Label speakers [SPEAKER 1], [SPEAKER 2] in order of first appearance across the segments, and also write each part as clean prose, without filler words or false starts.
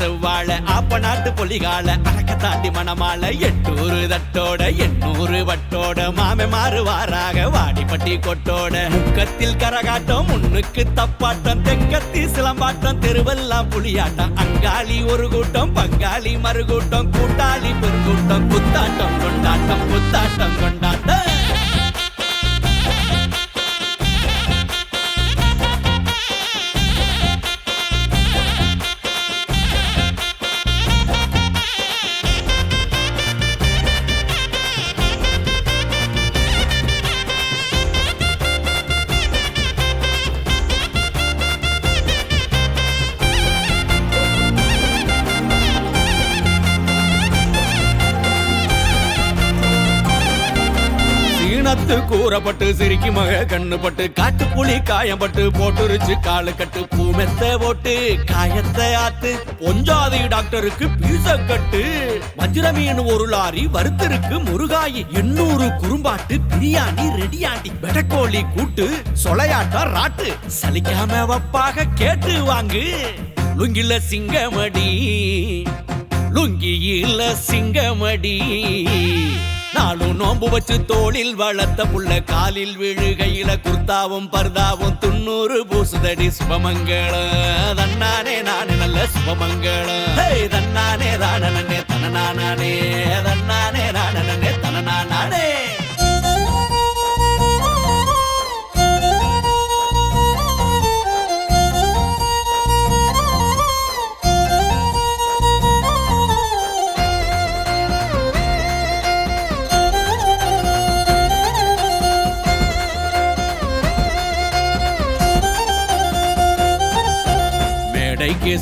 [SPEAKER 1] செவ்வாழ ஆப்ப நாட்டு பொலிகால அடக்க தாண்டி மணமால 800 தட்டோட 800 வட்டோட மாமே மாறுவாராக வாடிப்பட்டி கொட்டோட முக்கத்தில் கரகாட்டம் முன்னுக்கு தப்பாட்டம் தெக்கத்தி சிலம்பாட்டம் தெருவெல்லாம் புலியாட்டம் அங்காளி ஒரு கூட்டம் பங்காளி மறுகூட்டம் கூட்டாளி பெருங்கூட்டம் குத்தாட்டம் கொண்டாட்டம் குத்தாட்டம் கொண்டாட்டம் கூறப்பட்டு சிரிக்கி மக கண்ணுப்பட்டு காட்டு புலி காயப்பட்டு போட்டுருச்சு காலு கட்டு பூமெத்த போட்டு காயத்தை ஆத்து பொஞ்சாதி டாக்டருக்கு பீச கட்டு வஜ்ரமீன் ஒரு லாரி வறுத்திருக்கு முருகாயி 800 குறும்பாட்டு பிரியாணி ரெடியாண்டி வெடக்கோழி கூட்டு சொலையாட்டா ராட்டு சலிக்காம வப்பாக கேட்டு வாங்கு லுங்கில சிங்கமடி லுங்கியில சிங்கமடி நாளும் நோம்பு வச்சு தோளில் வளர்த்த புள்ள காலில் விழுகையில குர்தாவும் பர்தாவும் 90 பூசுதடி சுபமங்களம் தன்னானே நானே நல்ல சுபமங்களம் தன்னானே ராணனே தனநானே தன்னானே ராணனே தனநானே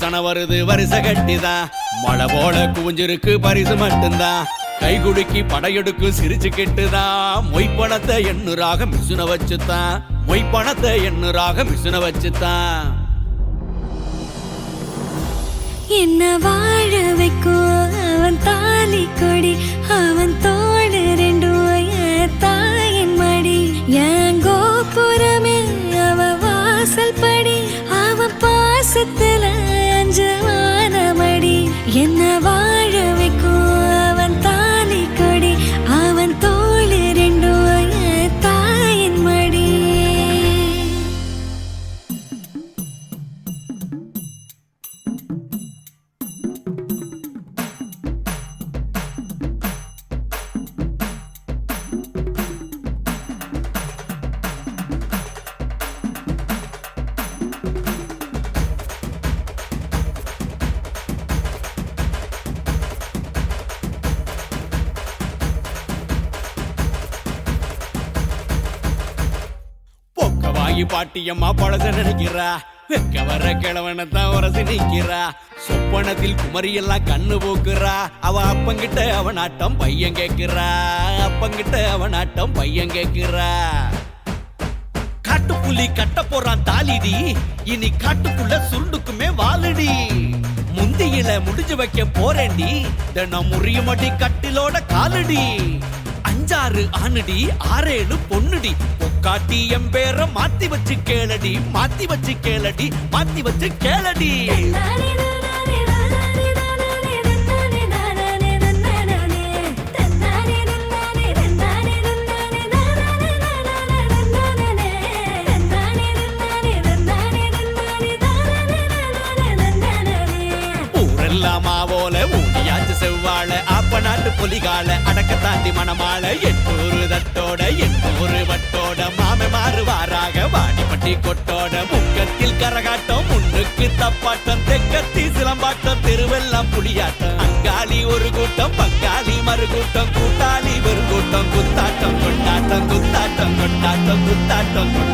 [SPEAKER 1] சன வருது வரிசை கட்டிதான் மழை போல குவிஞ்சிருக்கு பரிசு மட்டும்தான் கை குடுக்கி படையெடுக்கு சிரிச்சு கெட்டுதான் மொய்ப்பணத்தை 800 மிசுன வச்சுதான் மொய்ப்பணத்தை 800 மிசுன வச்சுதான்
[SPEAKER 2] என்ன வாழ வைக்கும் அவன் தாலி கொடி அவன் தோடு 2 தாயின் மடி என் கோபுரமே அவ வாசல் படி அவன் பாசத்துல மடி என்ன வாழ வைக்கும் அவன் தாலி கொடி அவன் தோளு 2 தாயின் மடி
[SPEAKER 1] பாட்டியம்மா பழச நினைக்கிறா வெக்க வர கிழவனத்தான் உரசி நிக்கிறா சொப்பனத்தில் குமரியெல்லாம் கண்ணு போக்குறா அவ அப்பங்கிட்ட அவனாட்டம் பையன் கேக்குறா அப்பங்கிட்ட அவனாட்டம் பையன் கேக்குறா காட்டுப்புலி கட்ட போறான் தாலிடி இனி காட்டுக்குள்ள சுருண்டுக்குமே வாழுடி முந்தியில முடிஞ்சு வைக்க போறேன்டி தினம் முறியுமடி கட்டிலோட காலடி 5-6 ஆணுடி 6-7 பொண்ணுடி காட்டி எம்பேர மாத்தி வச்சு கேளடி மாத்தி வச்சு கேளடி மாத்தி வச்சு கேளடி ஊரெல்லாமா போல ஊட்டியாச்சு செவ்வாழ ஆப்ப நாட்டு பொலிகால அடக்க தாண்டி மணமால 800 தட்டோட 800 வட்டோட மாமே மாறுவாராக வாடிப்பட்டி கொட்டோட முக்கத்தில் கரகாட்டம் முன்னுக்கு தப்பாட்டம் தெக்கத்தி சிலம்பாட்டம் தெருவெல்லாம் புலியாட்டம் அங்காளி ஒரு கூட்டம் பங்காளி மறுகூட்டம் கூட்டாளி வெறுங்கூட்டம் குத்தாட்டம் கொண்டாட்டம் குத்தாட்டம் கொண்டாட்டம் குத்தாட்டம்